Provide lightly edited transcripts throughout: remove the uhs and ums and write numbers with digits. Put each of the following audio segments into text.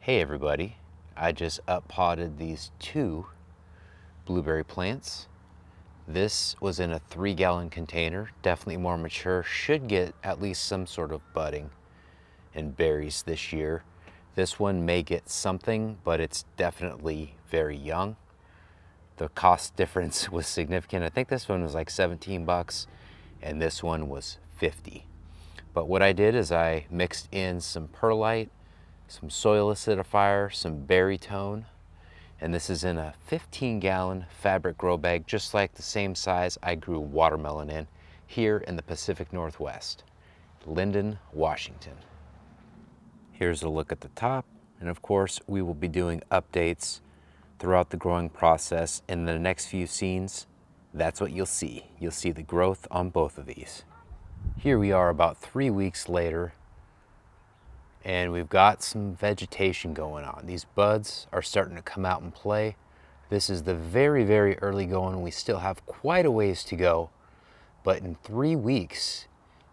Hey everybody, I just up-potted these two blueberry plants. This was in a 3-gallon container, definitely more mature, should get at least some sort of budding and berries this year. This one may get something, but it's definitely very young. The cost difference was significant. I think this one was like 17 bucks and this one was 50. But what I did is I mixed in some perlite, some soil acidifier, some berry tone, and this is in a 15-gallon fabric grow bag, just like the same size I grew watermelon in here in the Pacific Northwest, Linden, Washington. Here's a look at the top, and of course we will be doing updates throughout the growing process. In the next few scenes, that's what you'll see. You'll see the growth on both of these. Here we are about 3 weeks later, and we've got some vegetation going on. These buds are starting to come out and play. This is the very, very early going. We still have quite a ways to go, but in 3 weeks,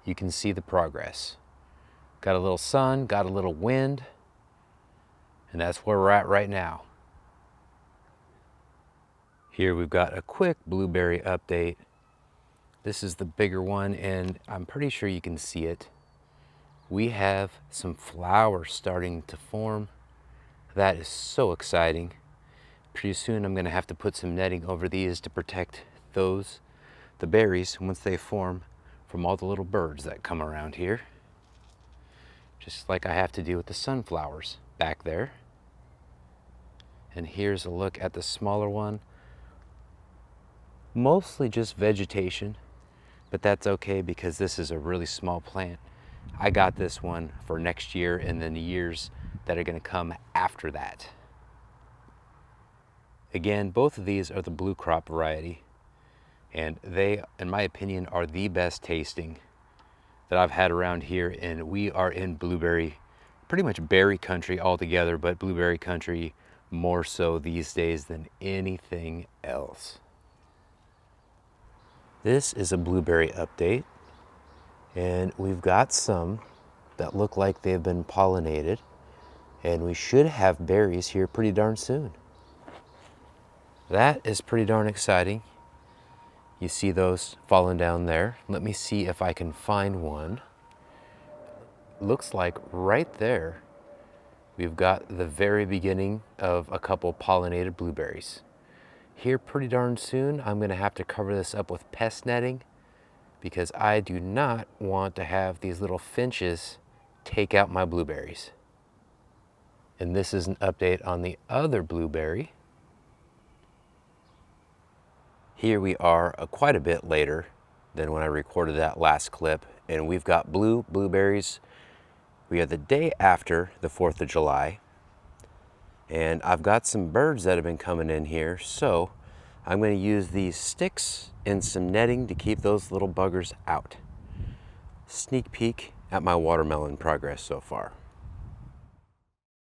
you can see the progress. Got a little sun, got a little wind, and that's where we're at right now. Here we've got a quick blueberry update. This is the bigger one, and I'm pretty sure you can see it. We have some flowers starting to form. That is so exciting. Pretty soon I'm gonna have to put some netting over these to protect the berries, once they form, from all the little birds that come around here. Just like I have to do with the sunflowers back there. And here's a look at the smaller one. Mostly just vegetation, but that's okay because this is a really small plant. I got this one for next year and then the years that are going to come after that. Again, both of these are the Bluecrop variety, and they, in my opinion, are the best tasting that I've had around here. And we are in blueberry, pretty much berry country altogether, but blueberry country more so these days than anything else. This is a blueberry update. And we've got some that look like they've been pollinated, and we should have berries here pretty darn soon. That is pretty darn exciting. You see those falling down there. Let me see if I can find one. Looks like right there, we've got the very beginning of a couple pollinated blueberries. Here pretty darn soon, I'm gonna have to cover this up with pest netting, because I do not want to have these little finches take out my blueberries. And this is an update on the other blueberry. Here we are quite a bit later than when I recorded that last clip, and we've got blueberries. We are the day after the 4th of July, and I've got some birds that have been coming in here, so I'm going to use these sticks and some netting to keep those little buggers out. Sneak peek at my watermelon progress so far.